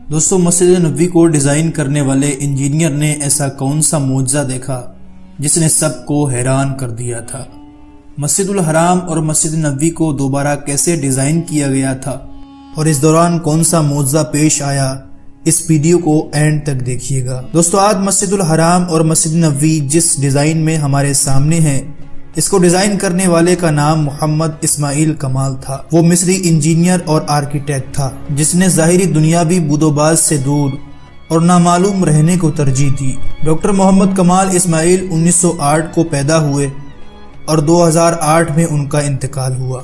دوستو مسجد نبوی کو ڈیزائن کرنے والے انجینئر نے ایسا کون سا معجزہ دیکھا جس نے سب کو حیران کر دیا تھا؟ مسجد الحرام اور مسجد نبوی کو دوبارہ کیسے ڈیزائن کیا گیا تھا اور اس دوران کون سا معجزہ پیش آیا؟ اس ویڈیو کو اینڈ تک دیکھیے گا۔ دوستو آج مسجد الحرام اور مسجد نبوی جس ڈیزائن میں ہمارے سامنے ہیں، اس کو ڈیزائن کرنے والے کا نام محمد اسماعیل کمال تھا۔ وہ مصری انجینئر اور آرکیٹیکٹ تھا جس نے ظاہری دنیاوی بود و باز سے دور اور نامعلوم رہنے کو ترجیح دی۔ ڈاکٹر محمد کمال اسماعیل 1908 کو پیدا ہوئے اور 2008 میں ان کا انتقال ہوا۔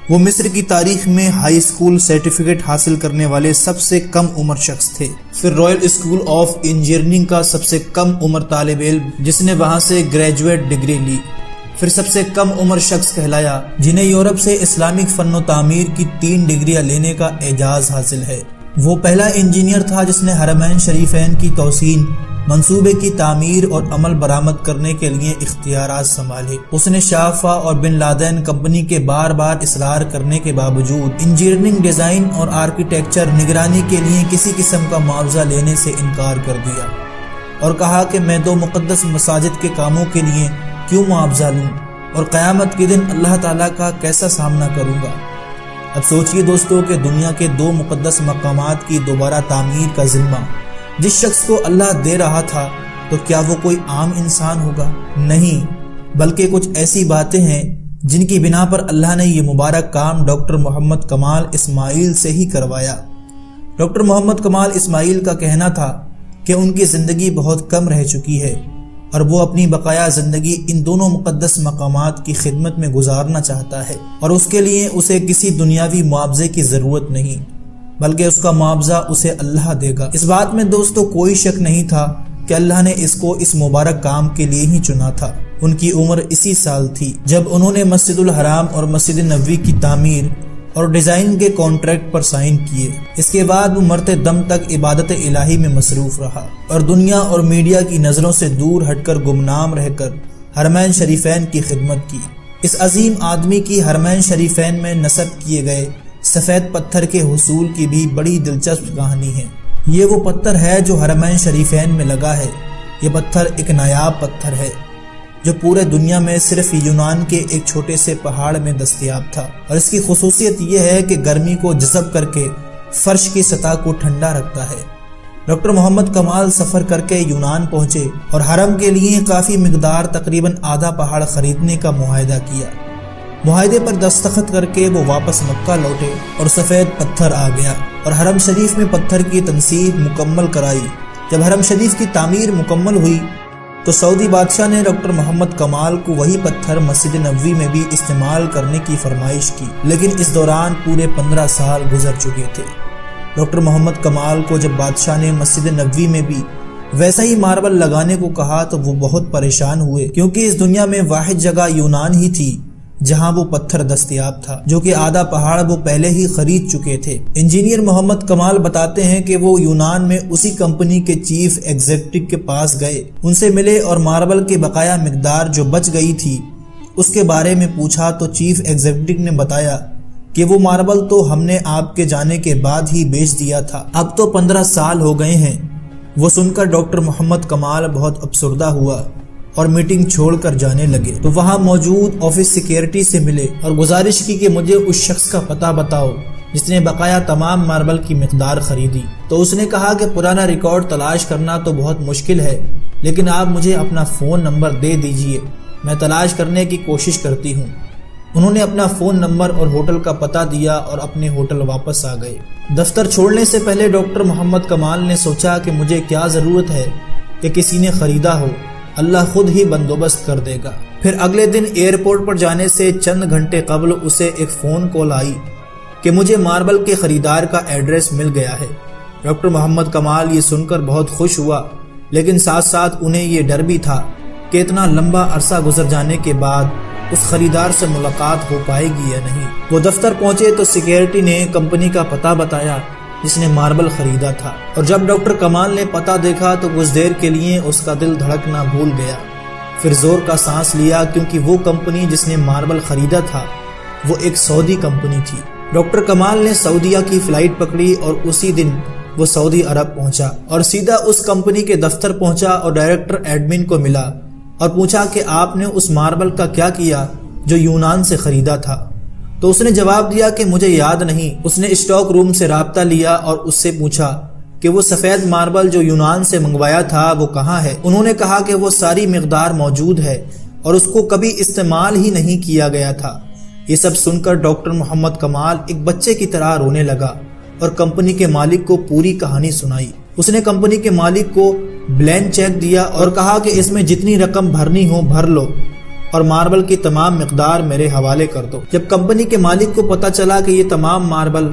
وہ مصر کی تاریخ میں ہائی اسکول سرٹیفکیٹ حاصل کرنے والے سب سے کم عمر شخص تھے، پھر رائل اسکول آف انجینئرنگ کا سب سے کم عمر طالب علم جس نے وہاں سے گریجویٹ ڈگری لی، پھر سب سے کم عمر شخص کہلایا جنہیں یورپ سے اسلامک فن و تعمیر کی 3 ڈگریاں لینے کا اعزاز حاصل ہے۔ وہ پہلا انجینئر تھا جس نے حرمین شریفین کی توسیع، منصوبے کی تعمیر اور عمل برآمد کرنے کے لیے اختیارات سنبھالے۔ اس نے شافا اور بن لادن کمپنی کے بار بار اصرار کرنے کے باوجود انجینئرنگ، ڈیزائن اور آرکیٹیکچر نگرانی کے لیے کسی قسم کا معاوضہ لینے سے انکار کر دیا اور کہا کہ میں 2 مقدس مساجد کے کاموں کے لیے کیوں معاوضہ لوں اور قیامت کے دن اللہ تعالیٰ کا کیسا سامنا کروں گا۔ اب سوچئے دوستو کہ دنیا کے 2 مقدس مقامات کی دوبارہ تعمیر کا ذمہ جس شخص کو اللہ دے رہا تھا تو کیا وہ کوئی عام انسان ہوگا؟ نہیں، بلکہ کچھ ایسی باتیں ہیں جن کی بنا پر اللہ نے یہ مبارک کام ڈاکٹر محمد کمال اسماعیل سے ہی کروایا۔ ڈاکٹر محمد کمال اسماعیل کا کہنا تھا کہ ان کی زندگی بہت کم رہ چکی ہے اور وہ اپنی بقایا زندگی ان دونوں مقدس مقامات کی خدمت میں گزارنا چاہتا ہے، اور اس کے لیے اسے کسی دنیاوی معاوضے کی ضرورت نہیں، بلکہ اس کا معاوضہ اسے اللہ دے گا۔ اس بات میں دوستو کوئی شک نہیں تھا کہ اللہ نے اس کو اس مبارک کام کے لیے ہی چنا تھا۔ ان کی عمر اسی سال تھی جب انہوں نے مسجد الحرام اور مسجد نبوی کی تعمیر اور ڈیزائن کے کانٹریکٹ پر سائن کیے۔ اس کے بعد وہ مرتے دم تک عبادت الہی میں مصروف رہا اور دنیا اور میڈیا کی نظروں سے دور ہٹ کر گمنام رہ کر حرمین شریفین کی خدمت کی۔ اس عظیم آدمی کی حرمین شریفین میں نصب کیے گئے سفید پتھر کے حصول کی بھی بڑی دلچسپ کہانی ہے۔ یہ وہ پتھر ہے جو حرمین شریفین میں لگا ہے۔ یہ پتھر ایک نایاب پتھر ہے جو پورے دنیا میں صرف یونان کے ایک چھوٹے سے پہاڑ میں دستیاب تھا، اور اس کی خصوصیت یہ ہے کہ گرمی کو جذب کر کے فرش کی سطح کو ٹھنڈا رکھتا ہے۔ ڈاکٹر محمد کمال سفر کر کے یونان پہنچے اور حرم کے لیے کافی مقدار تقریباً آدھا پہاڑ خریدنے کا معاہدہ کیا۔ معاہدے پر دستخط کر کے وہ واپس مکہ لوٹے اور سفید پتھر آ گیا اور حرم شریف میں پتھر کی تنصیب مکمل کرائی۔ جب حرم شریف کی تعمیر مکمل ہوئی تو سعودی بادشاہ نے ڈاکٹر محمد کمال کو وہی پتھر مسجد نبوی میں بھی استعمال کرنے کی فرمائش کی، لیکن اس دوران پورے 15 سال گزر چکے تھے۔ ڈاکٹر محمد کمال کو جب بادشاہ نے مسجد نبوی میں بھی ویسا ہی ماربل لگانے کو کہا تو وہ بہت پریشان ہوئے، کیونکہ اس دنیا میں واحد جگہ یونان ہی تھی جہاں وہ پتھر دستیاب تھا، جو کہ آدھا پہاڑ وہ پہلے ہی خرید چکے تھے۔ انجینئر محمد کمال بتاتے ہیں کہ وہ یونان میں اسی کمپنی کے چیف ایگزیکٹو کے پاس گئے، ان سے ملے اور ماربل کی بقایا مقدار جو بچ گئی تھی اس کے بارے میں پوچھا تو چیف ایگزیکٹو نے بتایا کہ وہ ماربل تو ہم نے آپ کے جانے کے بعد ہی بیچ دیا تھا، اب تو 15 سال ہو گئے ہیں۔ وہ سن کر ڈاکٹر محمد کمال بہت افسردہ ہوا اور میٹنگ چھوڑ کر جانے لگے تو وہاں موجود آفس سیکیورٹی سے ملے اور گزارش کی کہ مجھے اس شخص کا پتہ بتاؤ جس نے بقایا تمام ماربل کی مقدار خریدی۔ تو اس نے کہا کہ پرانا ریکارڈ تلاش کرنا تو بہت مشکل ہے، لیکن آپ مجھے اپنا فون نمبر دے دیجئے، میں تلاش کرنے کی کوشش کرتی ہوں۔ انہوں نے اپنا فون نمبر اور ہوٹل کا پتہ دیا اور اپنے ہوٹل واپس آ گئے۔ دفتر چھوڑنے سے پہلے ڈاکٹر محمد کمال نے سوچا کہ مجھے کیا ضرورت ہے کہ کسی نے خریدا ہو، اللہ خود ہی بندوبست کر دے گا۔ پھر اگلے دن ایئرپورٹ پر جانے سے چند گھنٹے قبل اسے ایک فون کال آئی کہ مجھے ماربل کے خریدار کا ایڈریس مل گیا ہے۔ ڈاکٹر محمد کمال یہ سن کر بہت خوش ہوا، لیکن ساتھ ساتھ انہیں یہ ڈر بھی تھا کہ اتنا لمبا عرصہ گزر جانے کے بعد اس خریدار سے ملاقات ہو پائے گی یا نہیں۔ وہ دفتر پہنچے تو سیکیورٹی نے کمپنی کا پتہ بتایا جس نے ماربل خریدا تھا، اور جب ڈاکٹر کمال نے پتہ دیکھا تو کچھ دیر کے لیے اس کا دل دھڑکنا بھول گیا، پھر زور کا سانس لیا کیونکہ وہ کمپنی جس نے ماربل خریدا تھا وہ ایک سعودی کمپنی تھی۔ ڈاکٹر کمال نے سعودیہ کی فلائٹ پکڑی اور اسی دن وہ سعودی عرب پہنچا اور سیدھا اس کمپنی کے دفتر پہنچا اور ڈائریکٹر ایڈمن کو ملا اور پوچھا کہ آپ نے اس ماربل کا کیا کیا جو یونان سے خریدا تھا؟ تو اس نے جواب دیا کہ مجھے یاد نہیں۔ اس نے اسٹاک روم سے رابطہ لیا اور اس سے پوچھا کہ وہ سفید ماربل جو یونان سے منگوایا تھا وہ کہاں ہے؟ انہوں نے کہا کہ وہ ساری مقدار موجود ہے اور اس کو کبھی استعمال ہی نہیں کیا گیا تھا۔ یہ سب سن کر ڈاکٹر محمد کمال ایک بچے کی طرح رونے لگا اور کمپنی کے مالک کو پوری کہانی سنائی۔ اس نے کمپنی کے مالک کو بلینک چیک دیا اور کہا کہ اس میں جتنی رقم بھرنی ہو بھر لو اور ماربل کی تمام مقدار میرے حوالے کر دو۔ جب کمپنی کے مالک کو پتا چلا کہ یہ تمام ماربل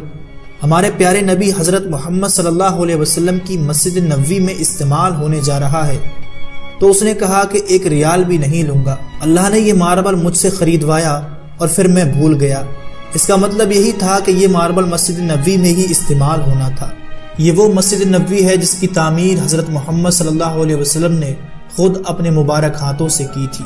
ہمارے پیارے نبی حضرت محمد صلی اللہ علیہ وسلم کی مسجد نبوی میں استعمال ہونے جا رہا ہے تو اس نے کہا کہ 1 ریال بھی نہیں لوں گا۔ اللہ نے یہ ماربل مجھ سے خریدوایا اور پھر میں بھول گیا۔ اس کا مطلب یہی تھا کہ یہ ماربل مسجد نبوی میں ہی استعمال ہونا تھا۔ یہ وہ مسجد نبوی ہے جس کی تعمیر حضرت محمد صلی اللہ علیہ وسلم نے خود اپنے مبارک ہاتھوں سے کی تھی۔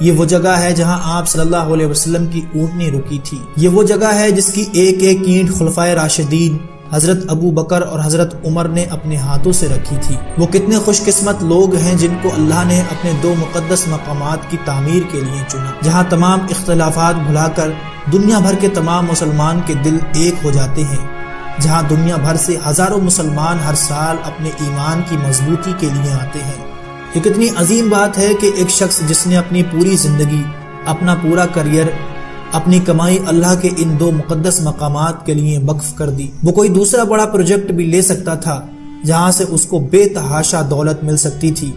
یہ وہ جگہ ہے جہاں آپ صلی اللہ علیہ وسلم کی اونٹنی رکی تھی۔ یہ وہ جگہ ہے جس کی ایک ایک اینٹ خلفائے راشدین حضرت ابو بکر اور حضرت عمر نے اپنے ہاتھوں سے رکھی تھی۔ وہ کتنے خوش قسمت لوگ ہیں جن کو اللہ نے اپنے 2 مقدس مقامات کی تعمیر کے لیے چنا، جہاں تمام اختلافات بھلا کر دنیا بھر کے تمام مسلمان کے دل ایک ہو جاتے ہیں، جہاں دنیا بھر سے ہزاروں مسلمان ہر سال اپنے ایمان کی مضبوطی کے لیے آتے ہیں۔ یہ کتنی عظیم بات ہے کہ ایک شخص جس نے اپنی پوری زندگی، اپنا پورا کریئر، اپنی کمائی اللہ کے ان 2 مقدس مقامات کے لیے وقف کر دی۔ وہ کوئی دوسرا بڑا پروجیکٹ بھی لے سکتا تھا جہاں سے اس کو بے تحاشا دولت مل سکتی تھی،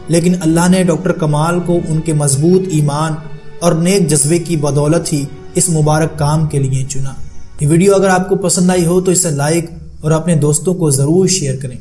لیکن اللہ نے ڈاکٹر کمال کو ان کے مضبوط ایمان اور نیک جذبے کی بدولت ہی اس مبارک کام کے لیے چنا۔ یہ ویڈیو اگر آپ کو پسند آئی ہو تو اسے لائک اور اپنے دوستوں کو ضرور شیئر کریں۔